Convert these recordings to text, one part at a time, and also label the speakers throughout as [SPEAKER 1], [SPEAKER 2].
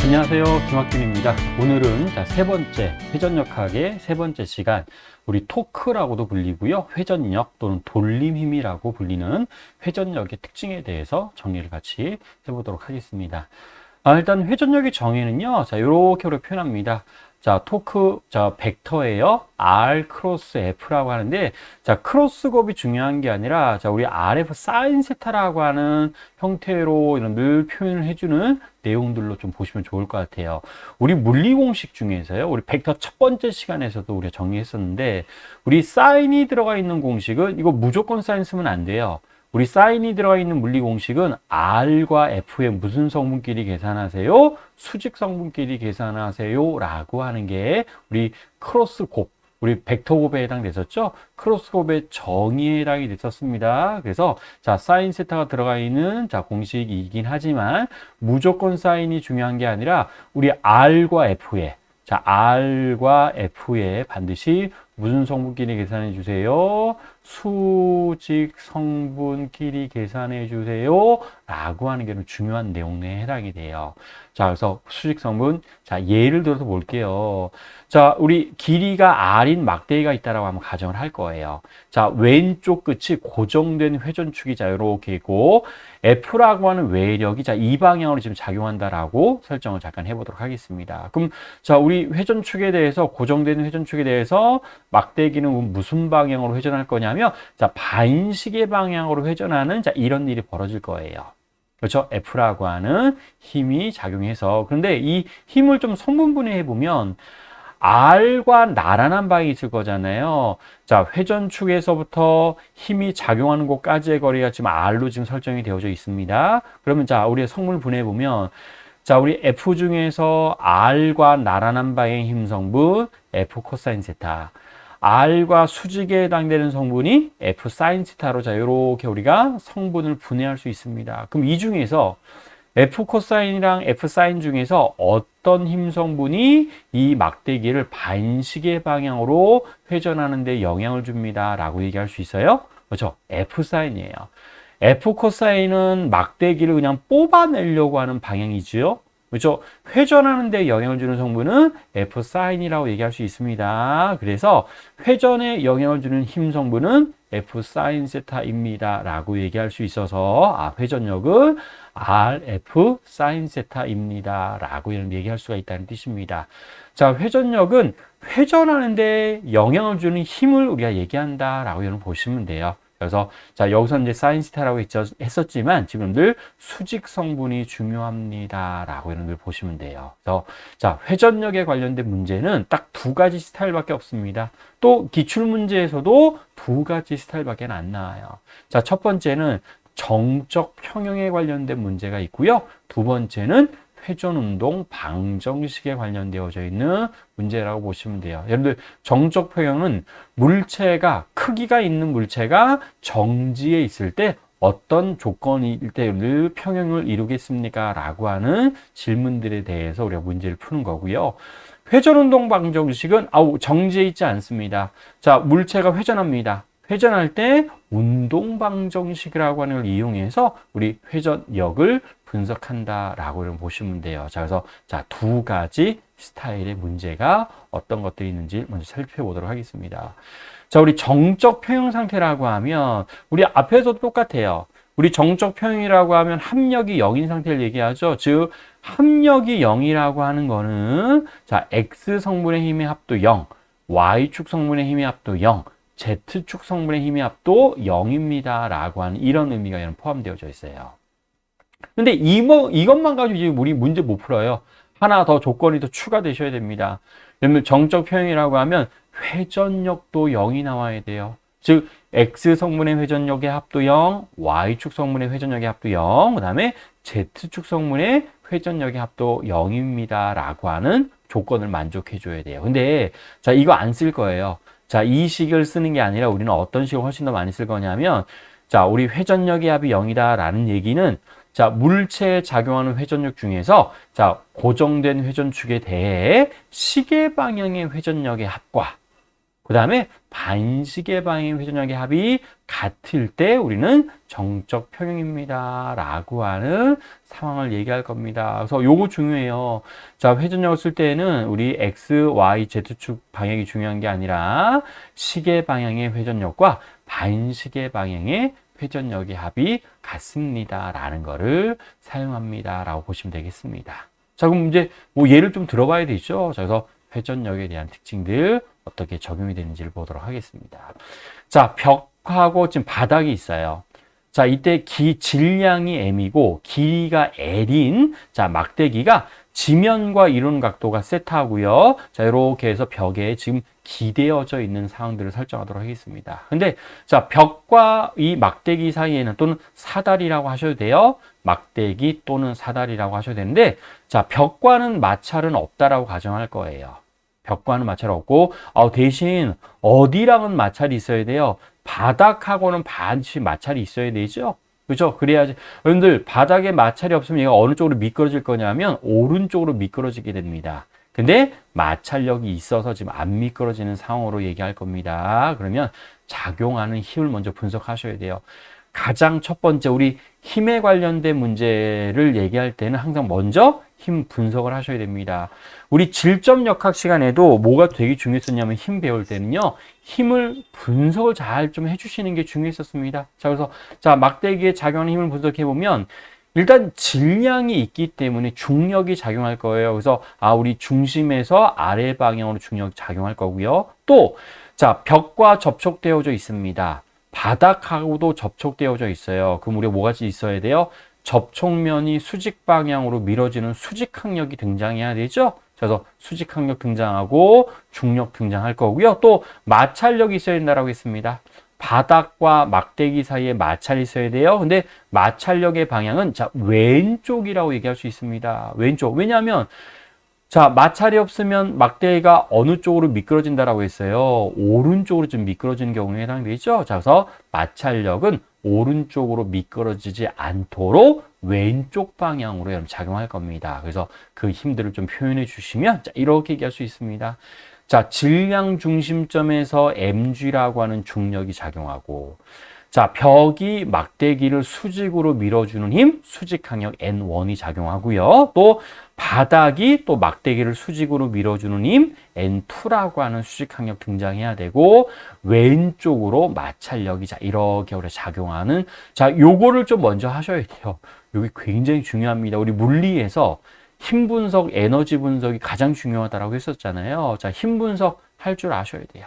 [SPEAKER 1] 안녕하세요. 김학균입니다. 오늘은 세 번째 회전역학의 세 번째 시간, 우리 토크라고도 불리고요. 회전역 또는 돌림힘이라고 불리는 회전역의 특징에 대해서 정리를 같이 해보도록 하겠습니다. 일단 회전역의 정의는요. 이렇게 표현합니다. 토크, 벡터예요. R 크로스 F라고 하는데, 크로스 곱이 중요한 게 아니라, 우리 RF 사인 세타라고 하는 형태로 이런 늘 표현을 해주는 내용들로 좀 보시면 좋을 것 같아요. 우리 물리 공식 중에서요. 우리 벡터 첫 번째 시간에서도 우리가 정리했었는데, 우리 사인이 들어가 있는 공식은 이거 무조건 사인 쓰면 안 돼요. 우리 사인이 들어가 있는 물리 공식은 R과 F의 무슨 성분끼리 계산하세요? 수직 성분끼리 계산하세요 라고 하는 게 우리 크로스 곱, 우리 벡터 곱에 해당됐었죠? 크로스 곱의 정의에 해당이 됐었습니다. 그래서 사인 세타가 들어가 있는 공식이긴 하지만 무조건 사인이 중요한 게 아니라 우리 R과 F의 R과 F에 반드시 무슨 성분끼리 계산해 주세요? 수직 성분끼리 계산해 주세요. 라고 하는 게 중요한 내용에 해당이 돼요. 그래서 수직 성분, 예를 들어서 볼게요. 우리 길이가 R인 막대기가 있다라고 한번 가정을 할 거예요. 왼쪽 끝이 고정된 회전축이 이렇게 있고, F라고 하는 외력이 이 방향으로 지금 작용한다라고 설정을 잠깐 해보도록 하겠습니다. 그럼 우리 회전축에 대해서, 고정된 회전축에 대해서 막대기는 무슨 방향으로 회전할 거냐면, 반시계 방향으로 회전하는 이런 일이 벌어질 거예요. 그렇죠? F라고 하는 힘이 작용해서. 그런데 이 힘을 좀 성분분해해 보면 R과 나란한 방이 있을 거잖아요. 회전축에서부터 힘이 작용하는 곳까지의 거리가 지금 R로 지금 설정이 되어져 있습니다. 그러면 우리 성분을 분해해 보면 우리 F 중에서 R과 나란한 방의 힘 성분 F 코사인 세타, R과 수직에 해당되는 성분이 F 사인 세타로 이렇게 우리가 성분을 분해할 수 있습니다. 그럼 이 중에서 F 코사인이랑 F 사인 중에서 어떤 힘 성분이 이 막대기를 반시계 방향으로 회전하는 데 영향을 줍니다 라고 얘기할 수 있어요? 그렇죠? F 사인이에요. F 코사인은 막대기를 그냥 뽑아내려고 하는 방향이죠. 그렇죠? 회전하는 데 영향을 주는 성분은 F 사인이라고 얘기할 수 있습니다. 그래서 회전에 영향을 주는 힘 성분은 F 사인 세타입니다 라고 얘기할 수 있어서 회전력은 RF 사인 세타입니다 라고 이런 얘기할 수가 있다는 뜻입니다. 회전력은 회전하는 데 영향을 주는 힘을 우리가 얘기한다 라고 여러분 보시면 돼요. 그래서 여기서 이제 사인 세타라고 했었지만 지금들 수직 성분이 중요합니다 라고 여러분들 보시면 돼요. 그래서 회전력에 관련된 문제는 딱 두 가지 스타일밖에 없습니다. 또 기출 문제에서도 두 가지 스타일밖에 안 나와요. 첫 번째는 정적 평형에 관련된 문제가 있고요. 두 번째는 회전운동 방정식에 관련되어져 있는 문제라고 보시면 돼요. 여러분들 정적 평형은 물체가, 크기가 있는 물체가 정지에 있을 때 어떤 조건일 때 평형을 이루겠습니까? 라고 하는 질문들에 대해서 우리가 문제를 푸는 거고요. 회전운동 방정식은 정지에 있지 않습니다. 물체가 회전합니다. 회전할 때 운동 방정식이라고 하는 걸 이용해서 우리 회전력을 분석한다라고 보시면 돼요. 그래서 두 가지 스타일의 문제가 어떤 것들이 있는지 먼저 살펴보도록 하겠습니다. 우리 정적 평형 상태라고 하면 우리 앞에서도 똑같아요. 우리 정적 평형이라고 하면 합력이 0인 상태를 얘기하죠. 즉 합력이 0이라고 하는 거는 X 성분의 힘의 합도 0, Y축 성분의 힘의 합도 0, Z축 성분의 힘의 합도 0입니다 라고 하는 이런 의미가 포함되어져 있어요. 근데 이것만 가지고 이제 우리 문제 못 풀어요. 하나 더 조건이 더 추가되셔야 됩니다. 그러면 정적 평형이라고 하면 회전력도 0이 나와야 돼요. 즉 X 성분의 회전력의 합도 0, Y축 성분의 회전력의 합도 0, 그 다음에 Z축 성분의 회전력의 합도 0입니다 라고 하는 조건을 만족해 줘야 돼요. 근데 이거 안 쓸 거예요. 이 식을 쓰는 게 아니라 우리는 어떤 식을 훨씬 더 많이 쓸 거냐면 우리 회전력의 합이 0이다 라는 얘기는 물체에 작용하는 회전력 중에서 고정된 회전축에 대해 시계 방향의 회전력의 합과 그 다음에 반시계 방향의 회전력의 합이 같을 때 우리는 정적 평형입니다. 라고 하는 상황을 얘기할 겁니다. 그래서 요거 중요해요. 자, 회전력을 쓸 때는 우리 X, Y, Z축 방향이 중요한 게 아니라 시계 방향의 회전력과 반시계 방향의 회전력의 합이 같습니다. 라는 거를 사용합니다. 라고 보시면 되겠습니다. 자, 그럼 이제 뭐 예를 좀 들어봐야 되죠. 자, 그래서 회전력에 대한 특징들 어떻게 적용이 되는지를 보도록 하겠습니다. 자, 벽하고 지금 바닥이 있어요. 자, 이때 질량이 m이고 길이가 l인 자, 막대기가 지면과 이루는 각도가 세타고요. 자, 이렇게 해서 벽에 지금 기대어져 있는 상황들을 설정하도록 하겠습니다. 근데 자, 벽과 이 막대기 사이에는 또는 사다리라고 하셔도 돼요. 막대기 또는 사다리라고 하셔도 되는데 자, 벽과는 마찰은 없다라고 가정할 거예요. 벽과는 마찰 없고 대신 어디랑은 마찰이 있어야 돼요? 바닥하고는 반드시 마찰이 있어야 되죠. 그렇죠? 그래야지. 여러분들 바닥에 마찰이 없으면 얘가 어느 쪽으로 미끄러질 거냐면 오른쪽으로 미끄러지게 됩니다. 근데 마찰력이 있어서 지금 안 미끄러지는 상황으로 얘기할 겁니다. 그러면 작용하는 힘을 먼저 분석하셔야 돼요. 가장 첫 번째 우리 힘에 관련된 문제를 얘기할 때는 항상 먼저 힘 분석을 하셔야 됩니다. 우리 질점역학 시간에도 뭐가 되게 중요했었냐면 힘 배울 때는요. 힘을 분석을 잘 좀 해주시는 게 중요했었습니다. 자, 그래서 자, 막대기에 작용하는 힘을 분석해 보면 일단 질량이 있기 때문에 중력이 작용할 거예요. 그래서 우리 중심에서 아래 방향으로 중력이 작용할 거고요. 또 자, 벽과 접촉되어져 있습니다. 바닥하고도 접촉되어져 있어요. 그럼 우리가 뭐가 있어야 돼요? 접촉면이 수직 방향으로 밀어지는 수직항력이 등장해야 되죠. 그래서 수직항력 등장하고 중력 등장할 거고요. 또 마찰력이 있어야 된다고 했습니다. 바닥과 막대기 사이에 마찰이 있어야 돼요. 근데 마찰력의 방향은 자, 왼쪽이라고 얘기할 수 있습니다. 왼쪽. 왜냐하면 자, 마찰이 없으면 막대기가 어느 쪽으로 미끄러진다라고 했어요. 오른쪽으로 좀 미끄러지는 경우에 해당되죠. 자, 그래서 마찰력은 오른쪽으로 미끄러지지 않도록 왼쪽 방향으로 여러분 작용할 겁니다. 그래서 그 힘들을 좀 표현해 주시면 자, 이렇게 얘기할 수 있습니다. 자, 질량 중심점에서 mg라고 하는 중력이 작용하고 자, 벽이 막대기를 수직으로 밀어주는 힘, 수직항력 N1이 작용하고요. 또 바닥이 또 막대기를 수직으로 밀어주는 힘, N2라고 하는 수직항력 등장해야 되고 왼쪽으로 마찰력이 자, 이렇게 우리가 작용하는 자, 요거를 좀 먼저 하셔야 돼요. 여기 굉장히 중요합니다. 우리 물리에서 힘 분석, 에너지 분석이 가장 중요하다고 했었잖아요. 자, 힘 분석 할 줄 아셔야 돼요.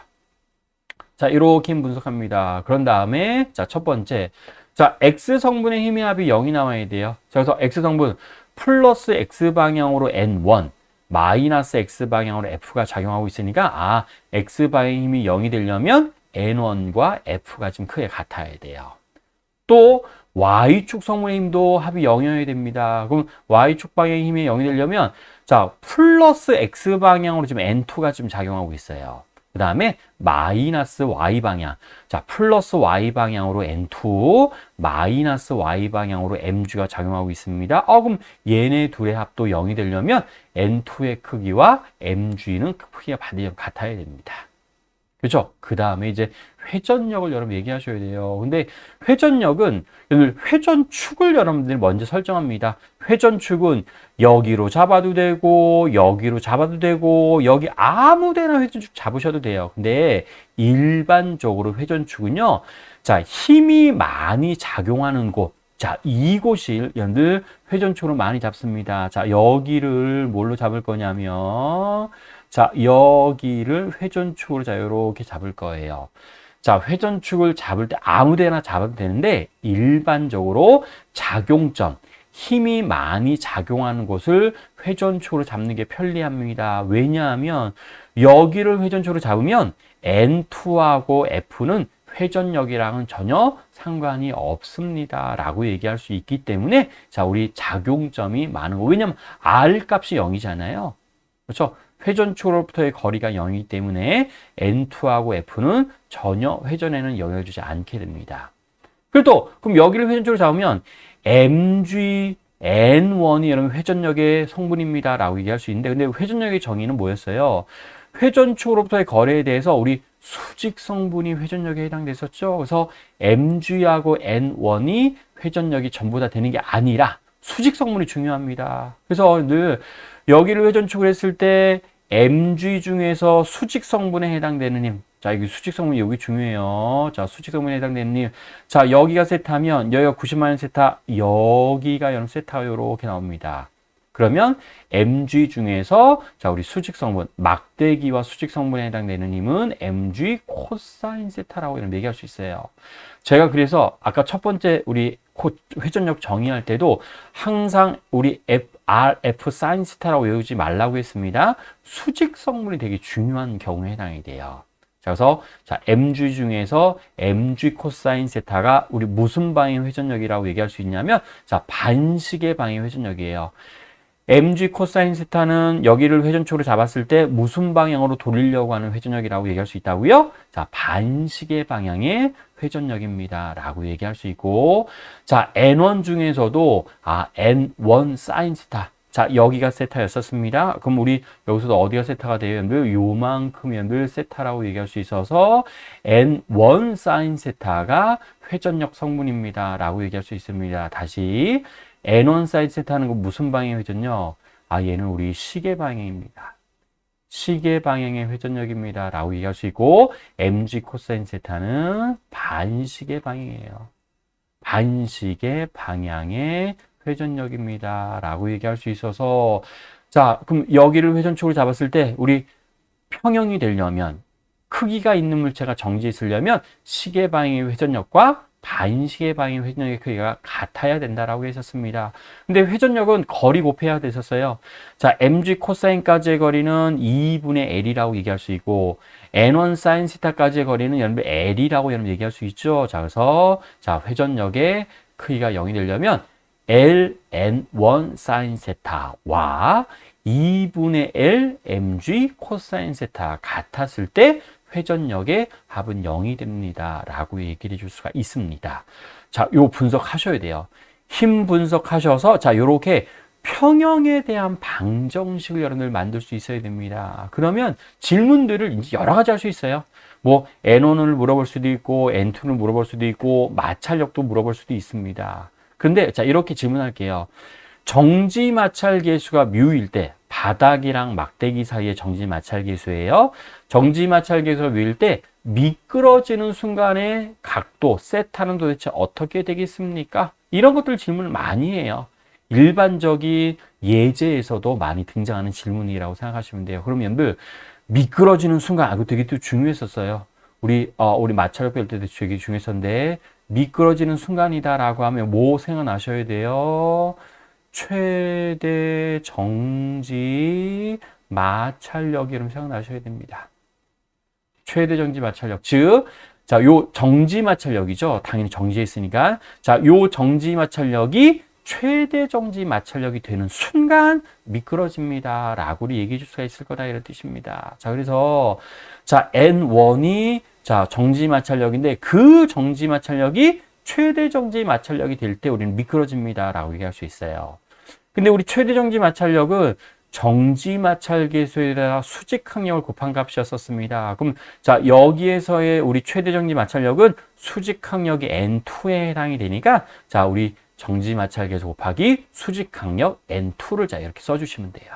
[SPEAKER 1] 자, 이렇게 힘 분석합니다. 그런 다음에, 자, 첫 번째. 자, X 성분의 힘의 합이 0이 나와야 돼요. 자, 그래서 X 성분 플러스 X 방향으로 N1, 마이너스 X 방향으로 F가 작용하고 있으니까, X 방향의 힘이 0이 되려면 N1과 F가 좀 크게 같아야 돼요. 또, Y축 성분의 힘도 합이 0이어야 됩니다. 그럼 Y축 방향의 힘이 0이 되려면, 자, 플러스 X 방향으로 지금 N2가 좀 작용하고 있어요. 그 다음에 마이너스 Y 방향. 자, 플러스 Y 방향으로 N2, 마이너스 Y 방향으로 MG가 작용하고 있습니다. 그럼 얘네 둘의 합도 0이 되려면 N2의 크기와 MG는 크기가 반드시 같아야 됩니다. 그렇죠? 그 다음에 이제 회전력을 여러분 얘기하셔야 돼요. 근데 회전력은 회전축을 여러분들이 먼저 설정합니다. 회전축은 여기로 잡아도 되고 여기로 잡아도 되고 여기 아무데나 회전축 잡으셔도 돼요. 근데 일반적으로 회전축은요. 자, 힘이 많이 작용하는 곳. 자, 이곳이 여러분들 회전축으로 많이 잡습니다. 자, 여기를 뭘로 잡을 거냐면 자, 여기를 회전축으로 자, 이렇게 잡을 거예요. 자, 회전축을 잡을 때 아무데나 잡아도 되는데 일반적으로 작용점, 힘이 많이 작용하는 곳을 회전축으로 잡는 게 편리합니다. 왜냐하면 여기를 회전축으로 잡으면 N2하고 F는 회전력이랑은 전혀 상관이 없습니다. 라고 얘기할 수 있기 때문에 자, 우리 작용점이 많은 거. 왜냐하면 R 값이 0이잖아요. 그렇죠? 회전축으로부터의 거리가 0이기 때문에 N2하고 F는 전혀 회전에는 영향을 주지 않게 됩니다. 그리고 그럼 여기를 회전축으로 잡으면 mg, N1이 여러분 회전력의 성분입니다. 라고 얘기할 수 있는데 근데 회전력의 정의는 뭐였어요? 회전축으로부터의 거래에 대해서 우리 수직 성분이 회전력에 해당됐었죠. 그래서 mg하고 n1이 회전력이 전부 다 되는 게 아니라 수직 성분이 중요합니다. 그래서 늘 여기를 회전축을 했을 때 mg 중에서 수직 성분에 해당되는 힘. 자, 여기 수직 성분이 여기 중요해요. 자, 수직 성분에 해당되는 힘. 자, 여기가 세타면 여기가 90마이너스 세타, 여기가 여러분 세타 이렇게 나옵니다. 그러면 mg 중에서 자, 우리 수직 성분, 막대기와 수직 성분에 해당되는 힘은 mg 코사인 세타라고 이런 얘기할 수 있어요. 제가 그래서 아까 첫 번째 우리 회전력 정의할 때도 항상 우리 RF 사인 세타라고 외우지 말라고 했습니다. 수직 성분이 되게 중요한 경우에 해당이 돼요. 자, 그래서 자, mg 중에서 mg 코사인 세타가 우리 무슨 방향 회전력이라고 얘기할 수 있냐면 자, 반시계 방향 회전력이에요. mg 코사인 세타는 여기를 회전축으로 잡았을 때 무슨 방향으로 돌리려고 하는 회전력이라고 얘기할 수 있다고요? 자, 반시계 방향의 회전력입니다. 라고 얘기할 수 있고, 자, n1 중에서도, n1 사인 세타. 자, 여기가 세타였었습니다. 그럼 우리 여기서도 어디가 세타가 돼요? 여러분들 요만큼 여러분들 세타라고 얘기할 수 있어서 n1 사인 세타가 회전력 성분입니다. 라고 얘기할 수 있습니다. 다시. n1 사인 세타는 거 무슨 방향의 회전력? 얘는 우리 시계 방향입니다. 시계 방향의 회전력입니다. 라고 얘기할 수 있고, mg 코사인 세타는 반시계 방향이에요. 반시계 방향의 회전력입니다. 라고 얘기할 수 있어서, 자, 그럼 여기를 회전축으로 잡았을 때, 우리 평형이 되려면, 크기가 있는 물체가 정지에 있으려면, 시계 방향의 회전력과 반시계 방향 회전력의 크기가 같아야 된다라고 했었습니다. 근데 회전력은 거리 곱해야 됐었어요. 자, mg 코사인까지의 거리는 2분의 L이라고 얘기할 수 있고, n1 사인 시타까지의 거리는 여러분 L이라고 여러분 얘기할 수 있죠. 자, 그래서 자, 회전력의 크기가 0이 되려면 ln1 사인 세타와 2분의 L mg 코사인 세타 같았을 때 회전력의 합은 0이 됩니다. 라고 얘기를 해줄 수가 있습니다. 자, 요 분석하셔야 돼요. 힘 분석하셔서, 자, 요렇게 평형에 대한 방정식을 여러분들 만들 수 있어야 됩니다. 그러면 질문들을 이제 여러 가지 할 수 있어요. 뭐, N1을 물어볼 수도 있고, N2를 물어볼 수도 있고, 마찰력도 물어볼 수도 있습니다. 근데, 자, 이렇게 질문할게요. 정지 마찰 계수가 뮤일 때, 바닥이랑 막대기 사이의 정지 마찰 계수예요. 정지 마찰 계수가 뮤일 때 미끄러지는 순간의 각도, 세타는 도대체 어떻게 되겠습니까? 이런 것들 질문을 많이 해요. 일반적인 예제에서도 많이 등장하는 질문이라고 생각하시면 돼요. 그럼 여러분들 미끄러지는 순간, 이거 되게 또 중요했었어요. 우리 마찰력 배울 때도 되게 중요했었는데 미끄러지는 순간이다라고 하면 뭐 생각나셔야 돼요? 최대 정지 마찰력 이름 생각나셔야 됩니다. 최대 정지 마찰력. 즉, 자, 요 정지 마찰력이죠. 당연히 정지에 있으니까. 자, 요 정지 마찰력이 최대 정지 마찰력이 되는 순간 미끄러집니다. 라고 얘기해 줄 수가 있을 거다. 이런 뜻입니다. 자, 그래서, 자, N1이, 자, 정지 마찰력인데 그 정지 마찰력이 최대 정지 마찰력이 될 때 우리는 미끄러집니다. 라고 얘기할 수 있어요. 근데 우리 최대 정지 마찰력은 정지 마찰 계수에다가 수직 항력을 곱한 값이었었습니다. 그럼 자, 여기에서의 우리 최대 정지 마찰력은 수직 항력이 N2에 해당이 되니까 자, 우리 정지 마찰 계수 곱하기 수직 항력 N2를 자, 이렇게 써주시면 돼요.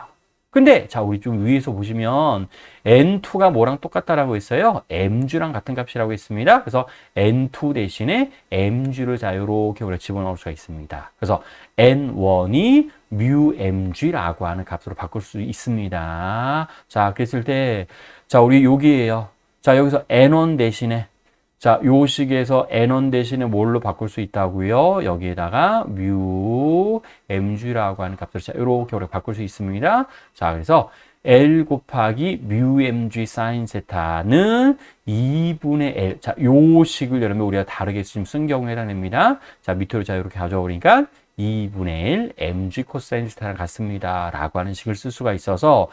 [SPEAKER 1] 근데 자, 우리 좀 위에서 보시면 N2가 뭐랑 똑같다라고 했어요? mg랑 같은 값이라고 했습니다. 그래서 N2 대신에 mg를 자, 요렇게 우리가 집어넣을 수가 있습니다. 그래서 N1이 μmg라고 하는 값으로 바꿀 수 있습니다. 자, 그랬을 때, 자, 우리 여기에요. 자, 여기서 N1 대신에, 자, 요 식에서 N1 대신에 뭘로 바꿀 수 있다고요? 여기에다가 μmg라고 하는 값으로 자, 요렇게 우리가 바꿀 수 있습니다. 자, 그래서 L 곱하기 μmg 사인 세타는 2분의 L. 자, 요 식을 여러분 우리가 다르게 지금 쓴 경우에 해당됩니다. 자, 밑으로 자, 이렇게 가져오니까 2분의 L mg 코사인 세타랑 같습니다. 라고 하는 식을 쓸 수가 있어서,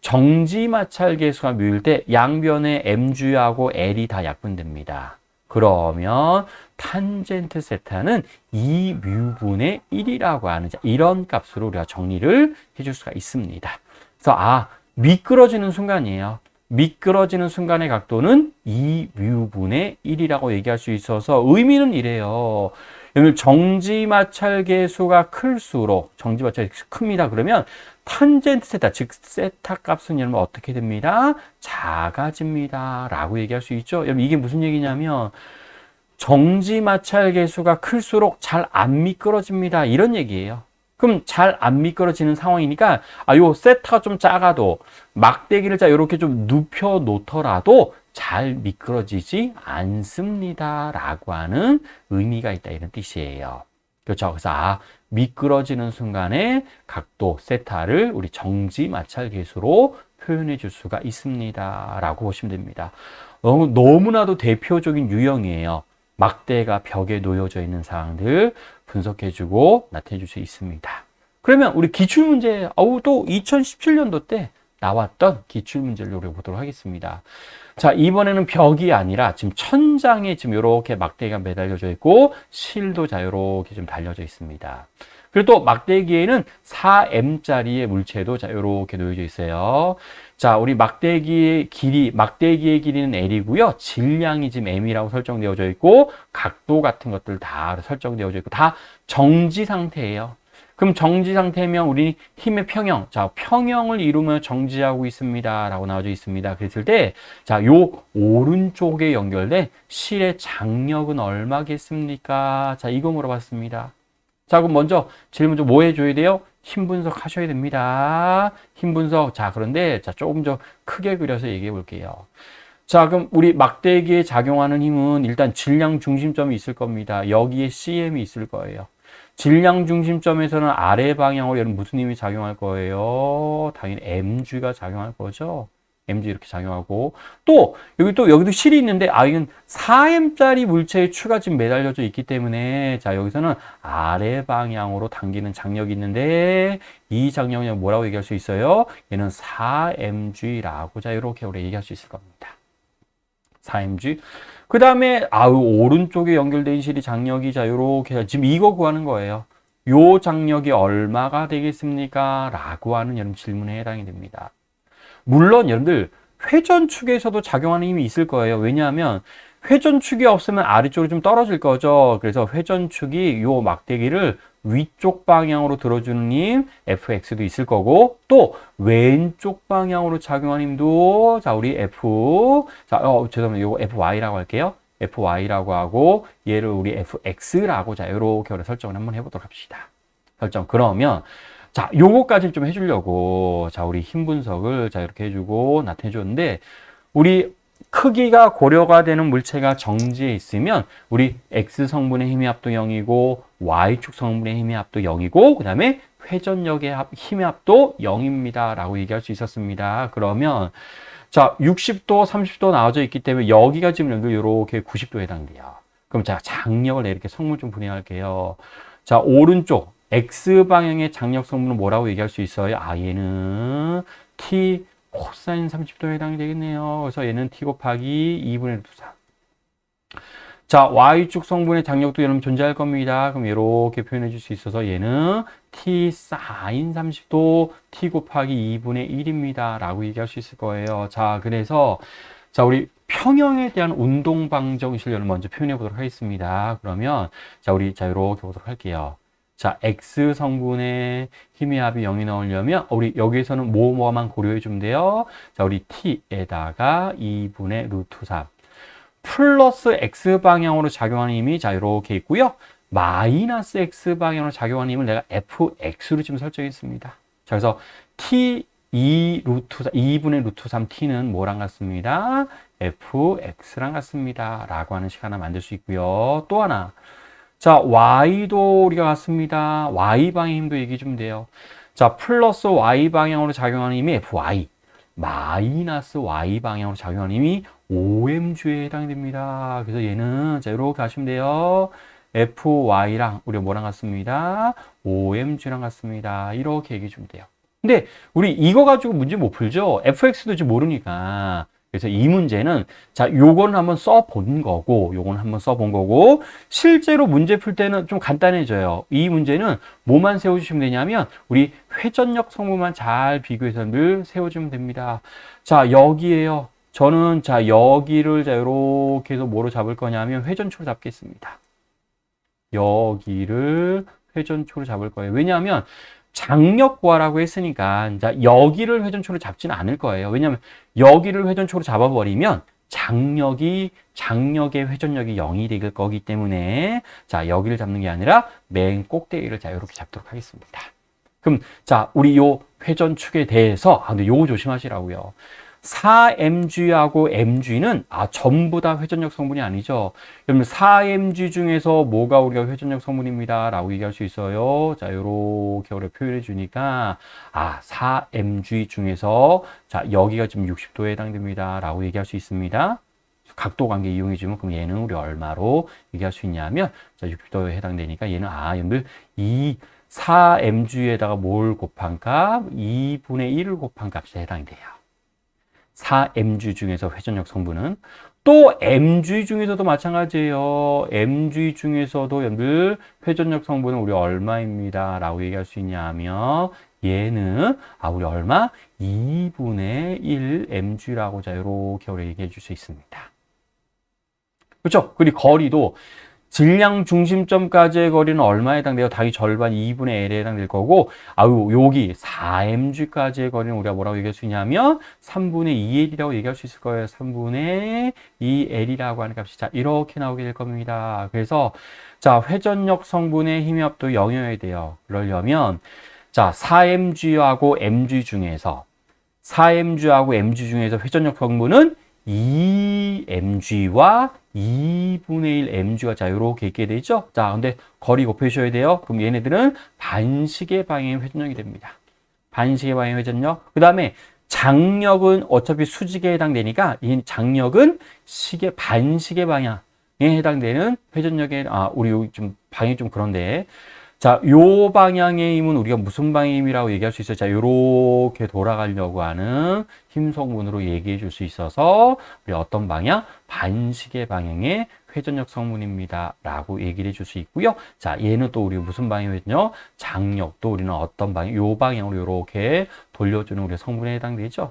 [SPEAKER 1] 정지 마찰 계수가 뮤일 때 양변에 mg하고 L이 다 약분됩니다. 그러면 탄젠트 세타는 2μ분의 1이라고 하는 이런 값으로 우리가 정리를 해줄 수가 있습니다. 그래서 미끄러지는 순간이에요. 미끄러지는 순간의 각도는 2뮤분의 1이라고 얘기할 수 있어서 의미는 이래요. 여기 정지마찰계수가 클수록 정지마찰 큽니다. 그러면 탄젠트 세타, 즉 세타 값은 여러분 어떻게 됩니다? 작아집니다. 라고 얘기할 수 있죠. 여러분 이게 무슨 얘기냐면 정지마찰계수가 클수록 잘 안 미끄러집니다. 이런 얘기예요. 그럼 잘 안 미끄러지는 상황이니까 요 세타가 좀 작아도 막대기를 자 이렇게 좀 눕혀 놓더라도 잘 미끄러지지 않습니다. 라고 하는 의미가 있다. 이런 뜻이에요. 그렇죠. 그래서 미끄러지는 순간에 각도 세타를 우리 정지마찰계수로 표현해 줄 수가 있습니다. 라고 보시면 됩니다. 너무나도 대표적인 유형이에요. 막대가 벽에 놓여져 있는 상황들 분석해주고 나타내줄 수 있습니다. 그러면 우리 기출문제, 또 2017년도 때 나왔던 기출문제를 노려보도록 하겠습니다. 자, 이번에는 벽이 아니라 지금 천장에 지금 이렇게 막대기가 매달려져 있고 실도 자 이렇게 좀 달려져 있습니다. 그리고 또 막대기에는 4m짜리의 물체도 자 이렇게 놓여져 있어요. 자, 우리 막대기의 길이는 L이고요. 질량이 지금 M이라고 설정되어져 있고 각도 같은 것들 다 설정되어져 있고 다 정지 상태예요. 그럼 정지 상태면 우리 힘의 평형, 자, 평형을 이루면 정지하고 있습니다. 라고 나와져 있습니다. 그랬을 때, 자, 요 오른쪽에 연결된 실의 장력은 얼마겠습니까? 자, 이거 물어봤습니다. 자, 그럼 먼저 질문 좀 뭐 해줘야 돼요? 힘 분석 하셔야 됩니다. 힘 분석. 자, 그런데, 자, 조금 더 크게 그려서 얘기해 볼게요. 자, 그럼 우리 막대기에 작용하는 힘은 일단 질량 중심점이 있을 겁니다. 여기에 CM이 있을 거예요. 질량 중심점에서는 아래 방향으로 여러분 무슨 힘이 작용할 거예요? 당연히 mg가 작용할 거죠. mg 이렇게 작용하고 또 여기도 실이 있는데 이건 4m짜리 물체의 추가 지금 매달려져 있기 때문에 자 여기서는 아래 방향으로 당기는 장력이 있는데 이 장력은 뭐라고 얘기할 수 있어요? 얘는 4mg라고 자 이렇게 우리 얘기할 수 있을 겁니다. 4mg. 그 다음에 오른쪽에 연결된 실이 장력이 자 요렇게 지금 이거 구하는 거예요. 요 장력이 얼마가 되겠습니까? 라고 하는 여러분 질문에 해당이 됩니다. 물론 여러분들 회전축에서도 작용하는 힘이 있을 거예요. 왜냐하면 회전축이 없으면 아래쪽으로 좀 떨어질 거죠. 그래서 회전축이 요 막대기를 위쪽 방향으로 들어주는 힘 Fx도 있을 거고 또 왼쪽 방향으로 작용하는 힘도 자 우리 F 죄송합니다. 요거 Fy라고 할게요. Fy라고 하고 얘를 우리 Fx라고 자 요렇게 설정을 한번 해보도록 합시다. 설정. 그러면 자 요거까지 좀 해주려고 자 우리 힘 분석을 자 이렇게 해주고 나타내줬는데 우리 크기가 고려가 되는 물체가 정지에 있으면 우리 X 성분의 힘의 합도 0이고 Y축 성분의 힘의 합도 0이고 그 다음에 회전력의 힘의 합도 0입니다. 라고 얘기할 수 있었습니다. 그러면 자 60도, 30도 나와져 있기 때문에 여기가 지금 이렇게 90도에 해당돼요. 그럼 자 장력을 이렇게 성분 좀 분해할게요. 자 오른쪽 X방향의 장력 성분은 뭐라고 얘기할 수 있어요? 얘는 T 코사인 30도에 해당이 되겠네요. 그래서 얘는 T 곱하기 2분의 루트 3. 자, Y축 성분의 장력도 여러분 존재할 겁니다. 그럼 이렇게 표현해 줄 수 있어서 얘는 T 사인 30도 T 곱하기 2분의 1입니다. 라고 얘기할 수 있을 거예요. 자, 그래서 자, 우리 평형에 대한 운동 방정식을 먼저 표현해 보도록 하겠습니다. 그러면 자, 우리 자, 이렇게 보도록 할게요. 자, X 성분의 힘의 합이 0이 나오려면 우리 여기에서는 뭐만 고려해 주면 돼요. 자, 우리 T에다가 2분의 루트 3 플러스 X 방향으로 작용하는 힘이 자, 이렇게 있고요. 마이너스 X 방향으로 작용하는 힘을 내가 FX로 지금 설정했습니다. 자, 그래서 T 2분의 루트 3T는 뭐랑 같습니다? FX랑 같습니다. 라고 하는 식 하나 만들 수 있고요. 또 하나. 자, Y도 우리가 같습니다. Y 방향 힘도 얘기해 주면 돼요. 자, 플러스 Y 방향으로 작용하는 힘이 FY. 마이너스 Y 방향으로 작용하는 힘이 OMG에 해당이 됩니다. 그래서 얘는 자, 이렇게 하시면 돼요. FY랑 우리가 뭐랑 같습니다. OMG랑 같습니다. 이렇게 얘기해 주면 돼요. 근데 우리 이거 가지고 문제 못 풀죠? FX도 지금 모르니까. 그래서 이 문제는 자, 요건 한번 써본 거고, 요건 한번 써본 거고, 실제로 문제 풀 때는 좀 간단해져요. 이 문제는 뭐만 세워주시면 되냐면, 우리 회전력 성분만 잘 비교해서 늘 세워주면 됩니다. 자, 여기에요. 저는 자, 여기를 자, 요렇게 해서 뭐로 잡을 거냐면, 회전초로 잡겠습니다. 여기를 회전초로 잡을 거예요. 왜냐하면, 장력 구하라고 했으니까 자, 여기를 회전초로 잡지는 않을 거예요. 왜냐하면 여기를 회전초로 잡아버리면 장력의 회전력이 0이 될 거기 때문에 자, 여기를 잡는 게 아니라 맨 꼭대기를 자, 이렇게 잡도록 하겠습니다. 그럼 자, 우리 요 회전축에 대해서 근데 요거 조심하시라고요. 4mg하고 mg는 전부 다 회전력 성분이 아니죠. 그러면 4mg 중에서 뭐가 우리가 회전력 성분입니다 라고 얘기할 수 있어요. 자, 요렇게 우리가 표현해 주니까 4mg 중에서 자, 여기가 지금 60도에 해당됩니다 라고 얘기할 수 있습니다. 각도 관계 이용해 주면 그럼 얘는 우리 얼마로 얘기할 수 있냐면 자, 60도에 해당되니까 얘는 여러분들 4mg에다가 뭘 곱한 값? 2분의 1을 곱한 값에 해당이 돼요. 4mg 중에서 회전력 성분은 또 mg 중에서도 마찬가지예요. mg 중에서도 여러분들 회전력 성분은 우리 얼마입니다 라고 얘기할 수 있냐면 얘는 우리 얼마? 2분의 1 mg라고 자 이렇게 우리 얘기해 줄 수 있습니다. 그렇죠? 그리고 거리도 질량 중심점까지의 거리는 얼마에 해당돼요? 당연히 절반 2분의 L에 해당될 거고, 여기 4mg까지의 거리는 우리가 뭐라고 얘기할 수 있냐면 3분의 2L이라고 얘기할 수 있을 거예요. 3분의 2L이라고 하는 값이 자, 이렇게 나오게 될 겁니다. 그래서 자, 회전력 성분의 힘의 합도 0이어야 돼요. 그러려면 자, 4mg하고 mg 중에서 회전력 성분은 2mg와 2분의 1 mg가 자, 요렇게 있게 되죠. 자, 근데 거리 곱해주셔야 돼요. 그럼 얘네들은 반시계 방향의 회전력이 됩니다. 반시계 방향의 회전력. 그 다음에 장력은 어차피 수직에 해당되니까 이 장력은 반시계 방향에 해당되는 회전력에, 우리 여기 좀 방향이 좀 그런데. 자, 요 방향의 힘은 우리가 무슨 방향의 힘이라고 얘기할 수 있어요? 자, 요렇게 돌아가려고 하는 힘 성분으로 얘기해 줄 수 있어서 우리 어떤 방향? 반시계 방향의 회전력 성분입니다 라고 얘기를 해줄 수 있고요. 자, 얘는 또 우리 무슨 방향이거든요? 장력도 우리는 어떤 방향? 요 방향으로 요렇게 돌려주는 우리 성분에 해당되죠.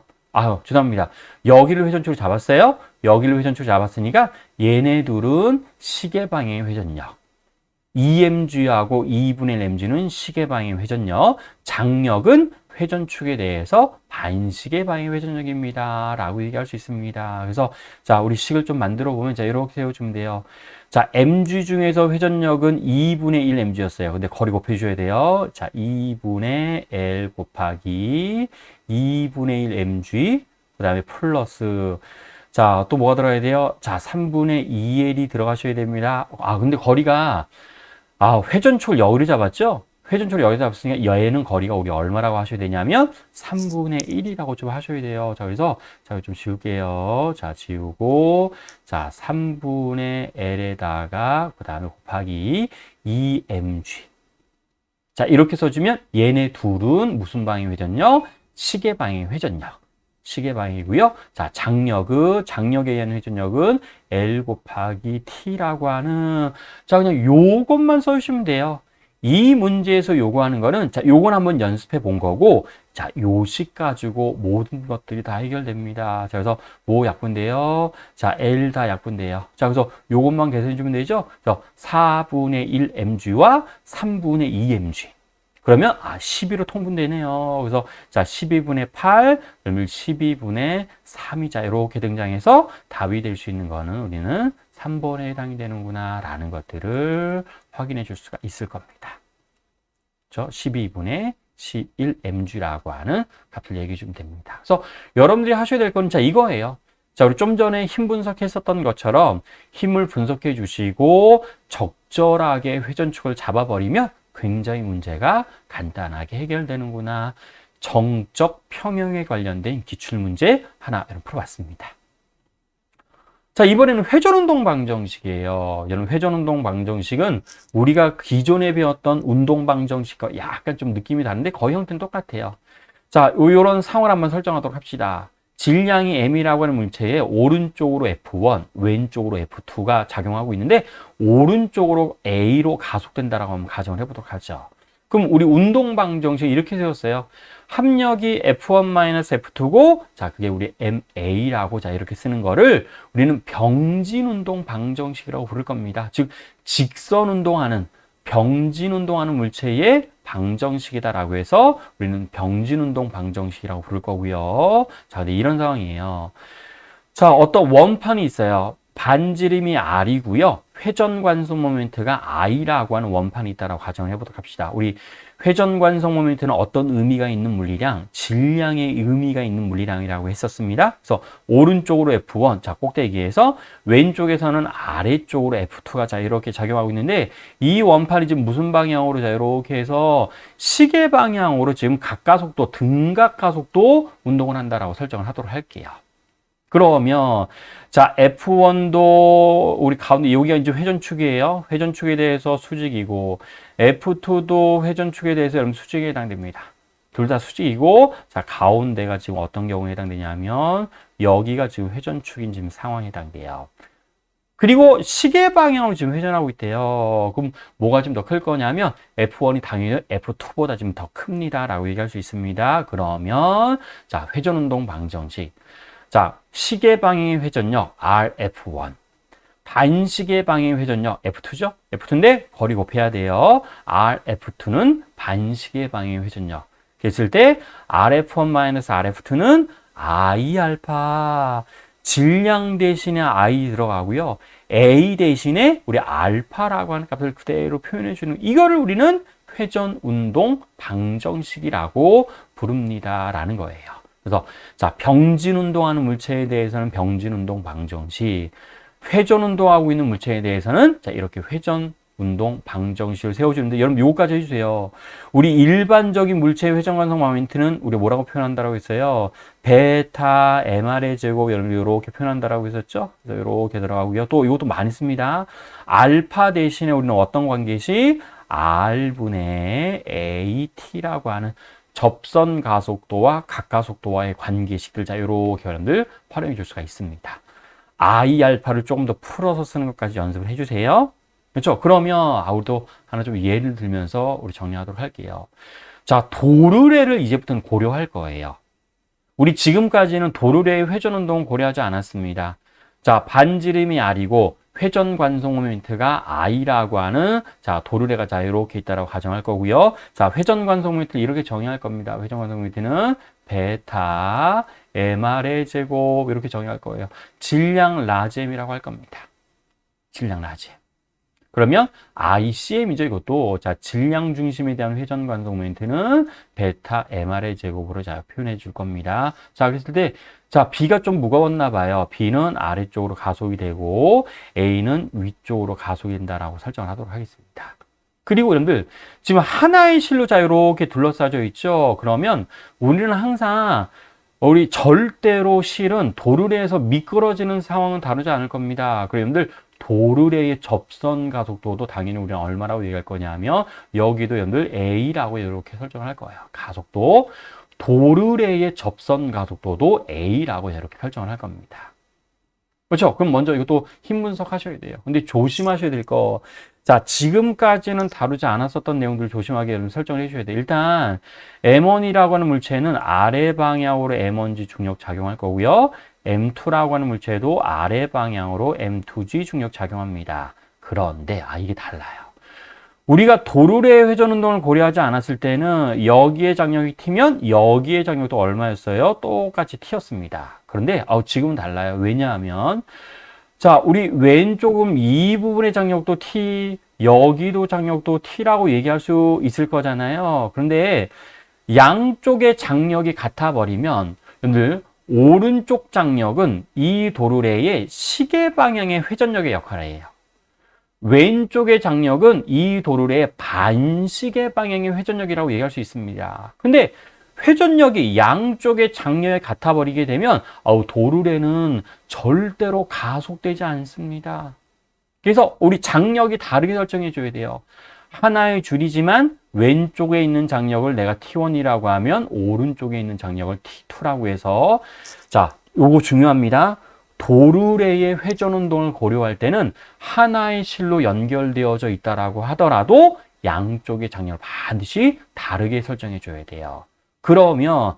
[SPEAKER 1] 죄송합니다. 여기를 회전축으로 잡았어요. 여기를 회전축으로 잡았으니까 얘네 둘은 시계 방향의 회전력. 2mg하고 2분의 1 mg는 시계 방향의 회전력, 장력은 회전축에 대해서 반시계 방향의 회전력입니다 라고 얘기할 수 있습니다. 그래서 자, 우리 식을 좀 만들어 보면 자, 이렇게 세워주면 돼요. 자, mg 중에서 회전력은 2분의 1 mg였어요. 근데 거리 곱해줘야 돼요. 자, 2분의 L 곱하기 2분의 1 mg, 그 다음에 플러스 자, 또 뭐가 들어가야 돼요? 자, 3분의 2L이 들어가셔야 됩니다. 근데 거리가 회전초를 여기를 잡았죠? 회전초를 여기서 잡았으니까 얘는 거리가 우리 얼마라고 하셔야 되냐면 3분의 1이라고 좀 하셔야 돼요. 자, 그래서 자, 좀 지울게요. 자, 지우고 자, 3분의 L에다가 그 다음에 곱하기 2mg. 자, 이렇게 써주면 얘네 둘은 무슨 방향의 회전력? 시계 방향의 회전력. 시계 방향이고요. 자, 장력에 의한 회전력은 L 곱하기 T라고 하는, 자, 그냥 요것만 써주시면 돼요. 이 문제에서 요구하는 거는, 자, 요건 한번 연습해 본 거고, 자, 요식 가지고 모든 것들이 다 해결됩니다. 자, 그래서 뭐 약분돼요? 자, L 다 약분돼요. 자, 그래서 요것만 계산해 주면 되죠? 그래서 4분의 1 mg와 3분의 2 mg. 그러면 12로 통분되네요. 그래서 자, 12분의 8, 그러면 12분의 3이 자, 이렇게 등장해서 답이 될 수 있는 거는 우리는 3번에 해당이 되는구나 라는 것들을 확인해 줄 수가 있을 겁니다. 그렇죠? 12분의 11mg라고 하는 값을 얘기해 주면 됩니다. 그래서 여러분들이 하셔야 될 건 자, 이거예요. 자, 우리 좀 전에 힘 분석했었던 것처럼 힘을 분석해 주시고 적절하게 회전축을 잡아버리면 굉장히 문제가 간단하게 해결되는구나. 정적 평형에 관련된 기출문제 하나 여러분 풀어봤습니다. 자, 이번에는 회전운동 방정식이에요. 여러분, 회전운동 방정식은 우리가 기존에 배웠던 운동 방정식과 약간 좀 느낌이 다른데 거의 형태는 똑같아요. 자, 이런 상황을 한번 설정하도록 합시다. 질량이 m이라고 하는 물체에 오른쪽으로 F1, 왼쪽으로 F2가 작용하고 있는데 오른쪽으로 A로 가속된다라고 한번 가정을 해보도록 하죠. 그럼 우리 운동 방정식 이렇게 세웠어요. 합력이 F1-F2고, 자, 그게 우리 MA라고, 자, 이렇게 쓰는 거를 우리는 병진 운동 방정식이라고 부를 겁니다. 즉, 직선 운동하는, 병진 운동하는 물체의 방정식이다라고 해서 우리는 병진 운동 방정식이라고 부를 거고요. 자, 근데 이런 상황이에요. 자, 어떤 원판이 있어요. 반지름이 R이고요. 회전 관성 모멘트가 I라고 하는 원판이 있다라고 가정을 해보도록 합시다. 우리 회전 관성 모멘트는 어떤 의미가 있는 물리량, 질량의 의미가 있는 물리량이라고 했었습니다. 그래서 오른쪽으로 F1, 자, 꼭대기에서 왼쪽에서는 아래쪽으로 F2가 자, 이렇게 작용하고 있는데 이 원판이 지금 무슨 방향으로 자, 이렇게 해서 시계 방향으로 지금 각가속도, 등각가속도 운동을 한다라고 설정을 하도록 할게요. 그러면 자, F1도 우리 가운데 여기가 이제 회전축이에요. 회전축에 대해서 수직이고 F2도 회전축에 대해서 여러분 수직에 해당됩니다. 둘 다 수직이고, 자, 가운데가 지금 어떤 경우에 해당되냐면 여기가 지금 회전축인 지금 상황에 해당돼요. 그리고 시계 방향으로 지금 회전하고 있대요. 그럼 뭐가 좀 더 클 거냐면 F1이 당연히 F2보다 좀 더 큽니다 라고 얘기할 수 있습니다. 그러면 자, 회전운동 방정식, 자, 시계 방향의 회전력 RF1, 반시계 방향의 회전력 F2죠? F2인데 거리 곱해야 돼요. RF2는 반시계 방향의 회전력. 그랬을 때 RF1-RF2는 I알파, 질량 대신에 I 들어가고요. A 대신에 우리 알파라고 하는 값을 그대로 표현해 주는, 이거를 우리는 회전운동 방정식이라고 부릅니다 라는 거예요. 그래서 자, 병진 운동하는 물체에 대해서는 병진 운동 방정식, 회전 운동하고 있는 물체에 대해서는 자, 이렇게 회전 운동 방정식을 세워주는데 여러분 요거까지 해주세요. 우리 일반적인 물체의 회전 관성 모멘트는 우리 뭐라고 표현한다라고 했어요? 베타 mr의 제곱, 여러분 이렇게 표현한다라고 했었죠? 그래서 이렇게 들어가고요. 또 이것도 많이 씁니다. 알파 대신에 우리는 어떤 관계식? r분의 at라고 하는 접선 가속도와 각가속도와의 관계식들, 자, 요렇게 여러분들 활용해 줄 수가 있습니다. I알파를 조금 더 풀어서 쓰는 것까지 연습을 해주세요. 그렇죠? 그러면 우리도 하나 좀 예를 들면서 우리 정리하도록 할게요. 자, 도르래를 이제부터는 고려할 거예요. 우리 지금까지는 도르래의 회전 운동을 고려하지 않았습니다. 자, 반지름이 R이고 회전 관성 모멘트가 I라고 하는, 자, 도르래가 자, 이렇게 있다라고 가정할 거고요. 자, 회전 관성 모멘트를 이렇게 정의할 겁니다. 회전 관성 모멘트는 베타 mr의 제곱, 이렇게 정의할 거예요. 질량 라지엠이라고 할 겁니다. 질량 라지엠. 그러면 ICM이죠, 이것도. 자, 질량 중심에 대한 회전 관성 모멘트는 베타 mr의 제곱으로 자, 표현해 줄 겁니다. 자, 그랬을 때, 자, B가 좀 무거웠나 봐요. B는 아래쪽으로 가속이 되고 A는 위쪽으로 가속이 된다라고 설정을 하도록 하겠습니다. 그리고 여러분들, 지금 하나의 실로 자, 이렇게 둘러싸져 있죠. 그러면 우리는 항상 우리 절대로 실은 도르래에서 미끄러지는 상황은 다루지 않을 겁니다. 그리고 여러분들, 도르래의 접선 가속도도 당연히 우리는 얼마라고 얘기할 거냐면 여기도 여러분들 A라고 이렇게 설정을 할 거예요. 가속도, 도르래의 접선 가속도도 A라고 이렇게 설정을 할 겁니다. 그렇죠? 그럼 먼저 이것도 힘 분석하셔야 돼요. 근데 조심하셔야 될 거, 자, 지금까지는 다루지 않았었던 내용들을 조심하게 여러분 설정을 해주셔야 돼요. 일단 M1이라고 하는 물체는 아래 방향으로 M1G 중력 작용할 거고요. M2라고 하는 물체도 아래 방향으로 M2G 중력 작용합니다. 그런데 이게 달라요. 우리가 도르래의 회전 운동을 고려하지 않았을 때는 여기에 장력이 T면 여기에 장력도 얼마였어요? 똑같이 T였습니다. 그런데 지금은 달라요. 왜냐하면 자, 우리 왼쪽은 이 부분의 장력도 T, 여기도 장력도 T라고 얘기할 수 있을 거잖아요. 그런데 양쪽의 장력이 같아 버리면 여러분들, 오른쪽 장력은 이 도르래의 시계 방향의 회전력의 역할을 해요. 왼쪽의 장력은 이 도르래의 반시계 방향의 회전력이라고 얘기할 수 있습니다. 근데 회전력이 양쪽의 장력에 같아 버리게 되면 도르래는 절대로 가속되지 않습니다. 그래서 우리 장력이 다르게 설정해 줘야 돼요. 하나의 줄이지만 왼쪽에 있는 장력을 내가 T1이라고 하면 오른쪽에 있는 장력을 T2라고 해서 자, 요거 중요합니다. 도르래의 회전 운동을 고려할 때는 하나의 실로 연결되어져 있다라고 하더라도 양쪽의 장력을 반드시 다르게 설정해 줘야 돼요. 그러면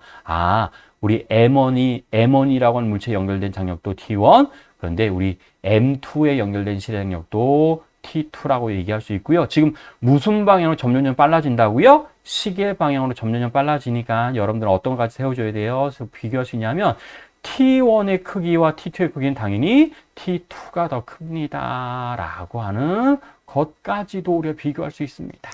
[SPEAKER 1] 우리 M1이라고 하는 물체에 연결된 장력도 T1, 그런데 우리 M2에 연결된 실장력도 T2라고 얘기할 수 있고요. 지금 무슨 방향으로 점점점 빨라진다고요? 시계 방향으로 점점점 빨라지니까 여러분들은 어떤 것까지 세워줘야 돼요? 그래서 비교할 수 있냐면 T1의 크기와 T2의 크기는 당연히 T2가 더 큽니다. 라고 하는 것까지도 우리가 비교할 수 있습니다.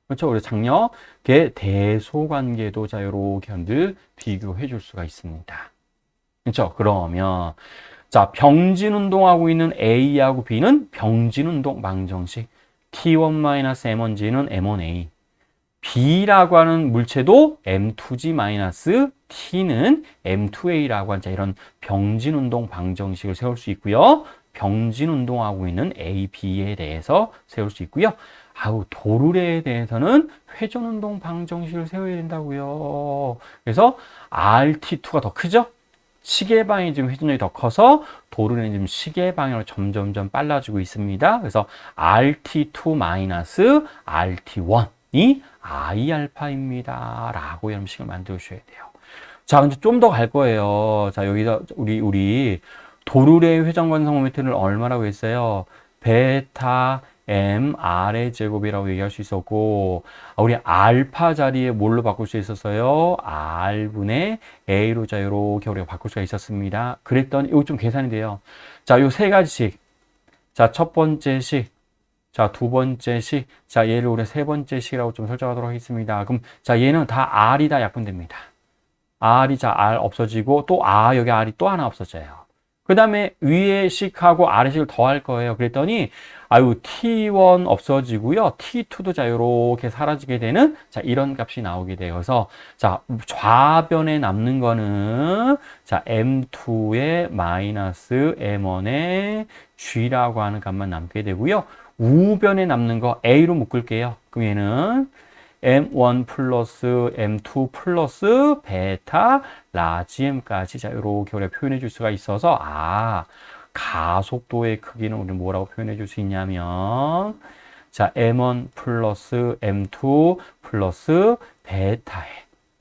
[SPEAKER 1] 그렇죠? 우리 장력의 대소관계도 자, 요렇게 한들 비교해 줄 수가 있습니다. 그렇죠? 그러면 자, 병진 운동하고 있는 A하고 B는 병진 운동 방정식. T1-M1G는 M1A. B라고 하는 물체도 M2G-T는 M2A라고 하는 자, 이런 병진 운동 방정식을 세울 수 있고요. 병진 운동하고 있는 A, B에 대해서 세울 수 있고요. 도르래에 대해서는 회전 운동 방정식을 세워야 된다고요. 그래서 RT2가 더 크죠? 시계 방향이 지금 회전력이 더 커서 도르래는 지금 시계 방향으로 점점점 빨라지고 있습니다. 그래서 RT2-RT1이 I알파입니다. 라고 여러분식을 만들어 주셔야 돼요. 자, 근데 좀 더 갈 거예요. 자, 여기서 우리 도르래의 회전관성모멘트를 얼마라고 했어요? 베타 M, R의 제곱이라고 얘기할 수 있었고, 우리 알파 자리에 뭘로 바꿀 수 있었어요? R분의 A로 자, 요렇게 우리가 바꿀 수가 있었습니다. 그랬더니, 이거 좀 계산이 돼요. 자, 요 세 가지씩. 자, 첫 번째 식. 자, 두 번째 식. 자, 얘를 우리 세 번째 식이라고 좀 설정하도록 하겠습니다. 그럼, 자, 얘는 다 R이 다 약분됩니다. R이 자, R 없어지고, 또, 여기 R이 또 하나 없어져요. 그 다음에 위에 식하고 아래 식을 더할 거예요. 그랬더니 T1 없어지고요. T2도 자 요렇게 사라지게 되는 자 이런 값이 나오게 되어서 자 좌변에 남는 거는 자 M2의 마이너스 M1의 G라고 하는 값만 남게 되고요. 우변에 남는 거 A로 묶을게요. 그럼 얘는 M1 플러스 M2 플러스 베타 라지 M까지 자 이렇게 우리가 표현해 줄 수가 있어서 가속도의 크기는 우리 뭐라고 표현해 줄 수 있냐면 자 M1 플러스 M2 플러스 베타에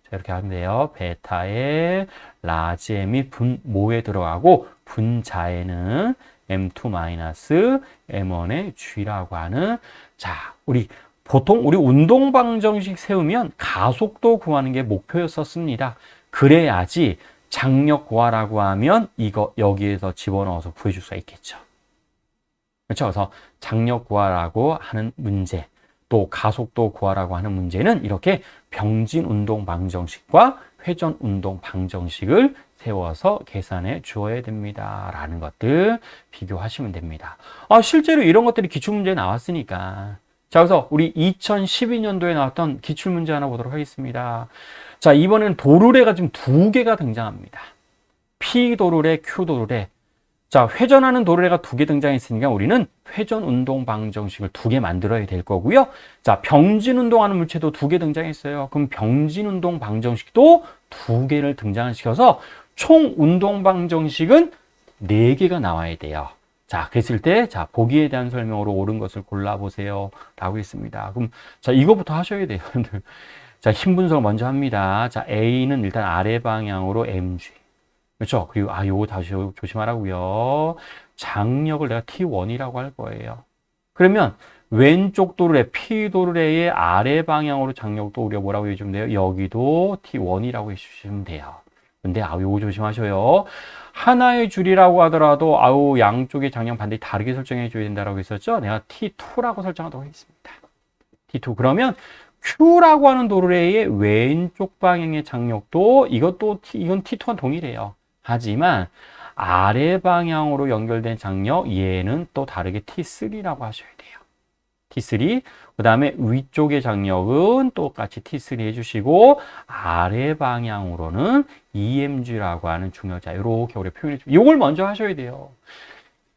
[SPEAKER 1] 자 이렇게 하면 돼요. 베타에 라지 M이 분모에 들어가고 분자에는 M2 마이너스 M1의 G라고 하는 자 보통 우리 운동 방정식 세우면 가속도 구하는 게 목표였었습니다. 그래야지 장력 구하라고 하면 이거 여기에서 집어넣어서 구해줄 수가 있겠죠. 그렇죠? 그래서 장력 구하라고 하는 문제, 또 가속도 구하라고 하는 문제는 이렇게 병진 운동 방정식과 회전 운동 방정식을 세워서 계산해 주어야 됩니다. 라는 것들 비교하시면 됩니다. 실제로 이런 것들이 기출문제에 나왔으니까. 자, 그래서 우리 2012년도에 나왔던 기출문제 하나 보도록 하겠습니다. 자, 이번에는 도르래가 지금 두 개가 등장합니다. P 도르래, Q 도르래. 자, 회전하는 도르래가 두 개 등장했으니까 우리는 회전 운동 방정식을 두 개 만들어야 될 거고요. 자, 병진 운동하는 물체도 두 개 등장했어요. 그럼 병진 운동 방정식도 두 개를 등장시켜서 총 운동 방정식은 네 개가 나와야 돼요. 자, 그랬을 때, 자, 보기에 대한 설명으로 옳은 것을 골라보세요. 라고 했습니다. 그럼, 자, 이거부터 하셔야 돼요. 자, 힘 분석을 먼저 합니다. 자, A는 일단 아래 방향으로 mg. 그렇죠? 그리고, 요거 다시 조심하라고요. 장력을 내가 T1이라고 할 거예요. 그러면, 왼쪽 도르래, P 도르래의 아래 방향으로 장력도 우리가 뭐라고 해주면 돼요? 여기도 T1이라고 해주시면 돼요. 근데, 요거 조심하셔요. 하나의 줄이라고 하더라도 양쪽의 장력 반드시 다르게 설정해 줘야 된다고 했었죠. 내가 T2라고 설정하도록 하겠습니다. T2 그러면 Q라고 하는 도르래의 왼쪽 방향의 장력도 이건 T2와 동일해요. 하지만 아래 방향으로 연결된 장력 얘는 또 다르게 T3라고 하셔야 돼요. T3 그 다음에 위쪽의 장력은 똑같이 T3 해주시고 아래 방향으로는 EMG라고 하는 중력자 이렇게 우리 표현해 주시고 이걸 먼저 하셔야 돼요.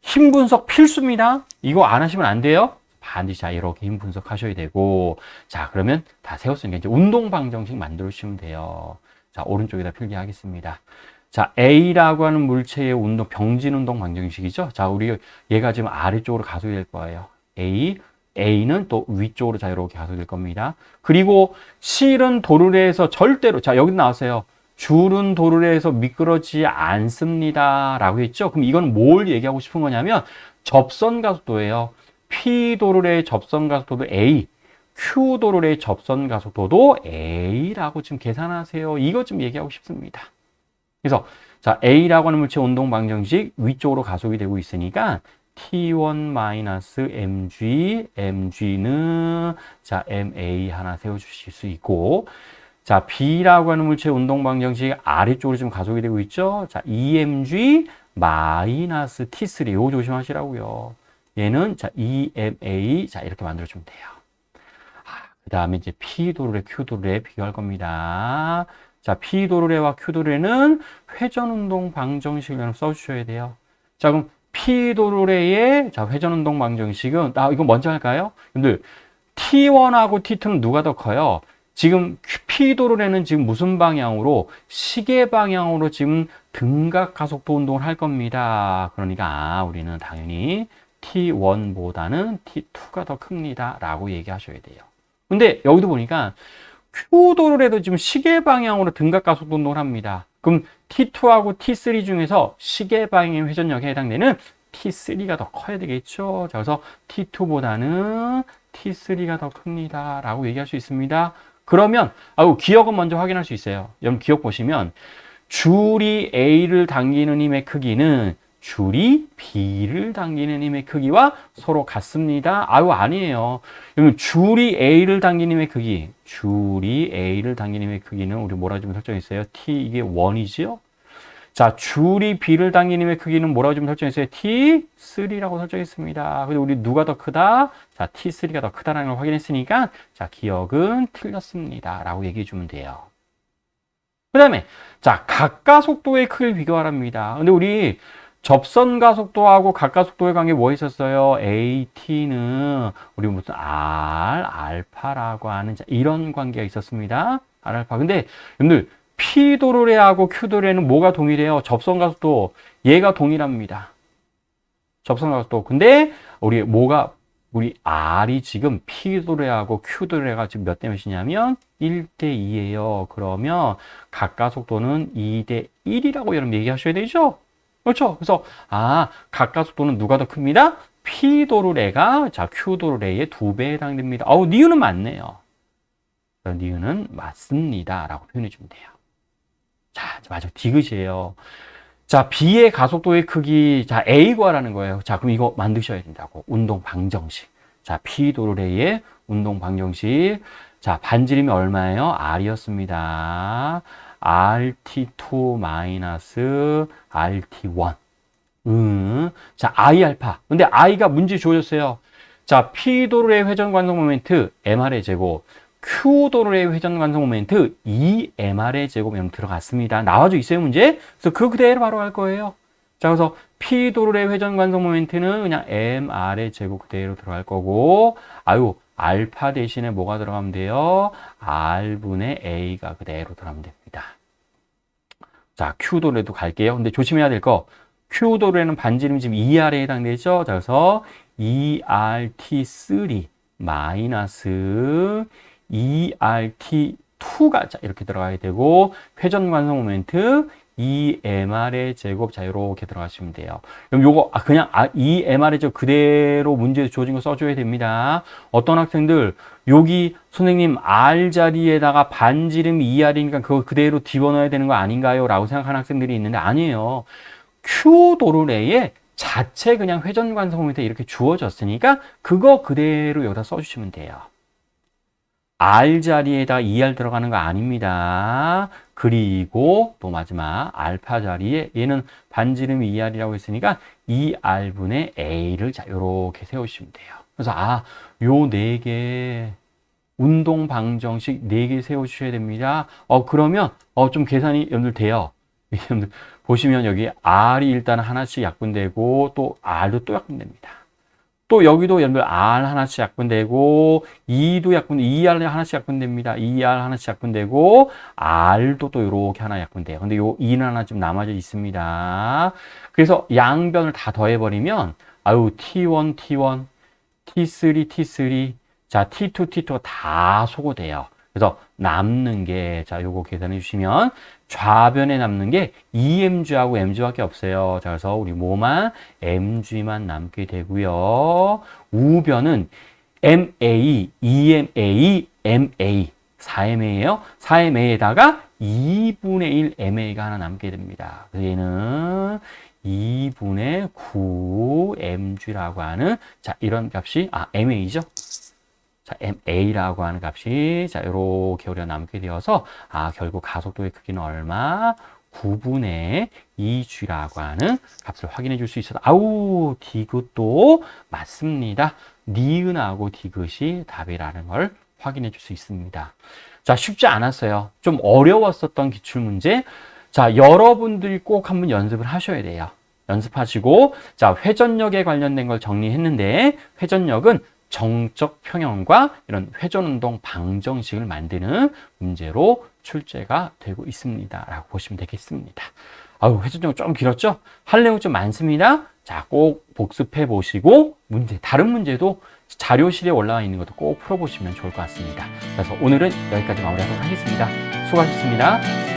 [SPEAKER 1] 힘 분석 필수입니다. 이거 안 하시면 안 돼요. 반드시 자, 이렇게 힘 분석하셔야 되고, 자, 그러면 다 세웠으니까 이제 운동 방정식 만들어 주시면 돼요. 자, 오른쪽에다 필기하겠습니다. 자, A라고 하는 물체의 운동, 병진 운동 방정식이죠. 자, 우리 얘가 지금 아래쪽으로 가속이 될 거예요. A는 또 위쪽으로 자, 이렇게 가속이 될 겁니다. 그리고 실은 도르래에서 절대로, 자, 여기 나왔어요. 줄은 도르래에서 미끄러지지 않습니다. 라고 했죠. 그럼 이건 뭘 얘기하고 싶은 거냐면, 접선 가속도예요. P 도르래의 접선 가속도도 A, Q 도르래의 접선 가속도도 A라고 지금 계산하세요. 이거 좀 얘기하고 싶습니다. 그래서 자, A라고 하는 물체 운동 방정식 위쪽으로 가속이 되고 있으니까 T1-mg, mg는 자, ma 하나 세워주실 수 있고, 자, B라고 하는 물체 운동 방정식 아래쪽으로 지금 가속이 되고 있죠. 자, EMG -T3 요거 조심하시라고요. 얘는 자, EMA 자, 이렇게 만들어주면 돼요. 그 다음에 이제 P 도르래, Q 도르래 비교할 겁니다. 자, P 도르래와 Q 도르래는 회전 운동 방정식을 써주셔야 돼요. 자, 그럼 P 도르래의 자, 회전 운동 방정식은 이거 먼저 할까요? 여러분들 T1하고 T2는 누가 더 커요? 지금 P 도르래는 지금 무슨 방향으로? 시계 방향으로 지금 등각 가속도 운동을 할 겁니다. 그러니까 우리는 당연히 T1보다는 T2가 더 큽니다. 라고 얘기하셔야 돼요. 근데 여기도 보니까 Q 도르래도 지금 시계 방향으로 등각 가속도 운동을 합니다. 그럼 T2하고 T3 중에서 시계 방향의 회전력에 해당되는 T3가 더 커야 되겠죠. 자, 그래서 T2보다는 T3가 더 큽니다. 라고 얘기할 수 있습니다. 그러면 기억은 먼저 확인할 수 있어요. 여러분 기억 보시면 줄이 A를 당기는 힘의 크기는 줄이 B를 당기는 힘의 크기와 서로 같습니다. 아니에요. 그러면 줄이 A를 당기는 힘의 크기, 줄이 A를 당기는 힘의 크기는 우리 뭐라 좀 설정했어요? T 이게 1이지요? 자, 줄이 B를 당기는 힘의 크기는 뭐라고 좀 설정했어요? T3라고 설정했습니다. 근데 우리 누가 더 크다? 자, T3가 더 크다라는 걸 확인했으니까 자, 기억은 틀렸습니다. 라고 얘기해 주면 돼요. 그 다음에 자, 각가속도의 크기를 비교하랍니다. 근데 우리 접선 가속도하고 각가속도의 관계 뭐 있었어요? AT는 우리 무슨 R, 알파라고 하는 이런 관계가 있었습니다. R, 알파. 근데 여러분들 P 도르래하고 Q 도르래는 뭐가 동일해요? 접선 가속도. 얘가 동일합니다. 접선 가속도. 근데 우리 R이 지금 P 도르래하고 Q 도르래가 지금 몇 대 몇이냐면 1대 2예요. 그러면 각가속도는 2대 1이라고 여러분 얘기하셔야 되죠? 그렇죠? 그래서 각가속도는 누가 더 큽니다? P 도르래가 자, Q 도르래의 2배에 해당됩니다. 니은은 맞네요. 니은은 맞습니다. 라고 표현해 주면 돼요. 자, 마지막 디귿이에요. 자, B의 가속도의 크기, 자, A 구하라는 거예요. 자, 그럼 이거 만드셔야 된다고. 운동 방정식. 자, P 도르래의 운동 방정식. 자, 반지름이 얼마예요? R이었습니다. RT2 RT1. 자, I 알파. 근데 I가 문제 주어졌어요. 자, P 도르래의 회전 관성 모멘트 MR의 제곱. Q 도르래의 회전 관성 모멘트 2mr의 제곱 들어갔습니다. 나와져 있어요, 문제? 그래서 그대로 바로 할 거예요. 자, 그래서 P 도르래의 회전 관성 모멘트는 그냥 mr의 제곱 그대로 들어갈 거고, 알파 대신에 뭐가 들어가면 돼요? r분의 a가 그대로 들어가면 됩니다. 자, Q 도르래도 갈게요. 근데 조심해야 될 거, Q 도르래는 반지름이 지금 2r에 해당되죠? 자, 그래서 2RT3 마이너스 2RT2가 자, 이렇게 들어가야 되고, 회전 관성 모멘트 2mr의 제곱 자, 이렇게 들어가시면 돼요. 그럼 요거 그냥 2mr의 제곱 그대로 문제에 주어진 거 써줘야 됩니다. 어떤 학생들 여기 선생님 R 자리에다가 반지름 2R이니까 그거 그대로 집어넣어야 되는 거 아닌가요? 라고 생각하는 학생들이 있는데 아니에요. Q 도르래에 자체 그냥 회전 관성 모멘트 이렇게 주어졌으니까 그거 그대로 여기다 써주시면 돼요. R 자리에다 2R 들어가는 거 아닙니다. 그리고 또 마지막 알파 자리에 얘는 반지름이 2R이라고 했으니까 2R분의 A를 자, 요렇게 세우시면 돼요. 그래서 요 4개 운동 방정식 4개 세워주셔야 됩니다. 그러면 좀 계산이 여러분들 돼요. 여러분들 보시면 여기 R이 일단 하나씩 약분되고 또 R도 또 약분됩니다. 또 여기도 여러분들 R 하나씩 약분되고, E도 약분, ER 하나씩 약분됩니다. ER 하나씩 약분되고, R도 또 이렇게 하나 약분돼요. 근데 요 E는 하나 좀 남아져 있습니다. 그래서 양변을 다 더해버리면, 아유, T1, T1, T3, T3, 자, T2, T2가 다 소거돼요. 그래서 남는 게, 자, 요거 계산해 주시면, 좌변에 남는 게 EMG하고 MG밖에 없어요. 자, 그래서 우리 뭐만? MG만 남게 되고요. 우변은 MA, EMA, MA. 4MA예요. 4MA에다가 2분의 1 MA가 하나 남게 됩니다. 그래서 얘는 2분의 9 MG라고 하는, 자, 이런 값이, MA죠. 자, MA라고 하는 값이, 자, 요렇게 우리가 남게 되어서, 결국 가속도의 크기는 얼마? 9분의 2G라고 하는 값을 확인해 줄 수 있어서, 아우, 디귿도 맞습니다. 니은하고 디귿이 답이라는 걸 확인해 줄 수 있습니다. 자, 쉽지 않았어요. 좀 어려웠었던 기출문제. 자, 여러분들이 꼭 한번 연습을 하셔야 돼요. 연습하시고, 자, 회전력에 관련된 걸 정리했는데, 회전력은 정적 평형과 이런 회전운동 방정식을 만드는 문제로 출제가 되고 있습니다. 라고 보시면 되겠습니다. 아유, 회전력 좀 길었죠? 할 내용 좀 많습니다. 자, 꼭 복습해 보시고, 다른 문제도 자료실에 올라와 있는 것도 꼭 풀어보시면 좋을 것 같습니다. 그래서 오늘은 여기까지 마무리하도록 하겠습니다. 수고하셨습니다.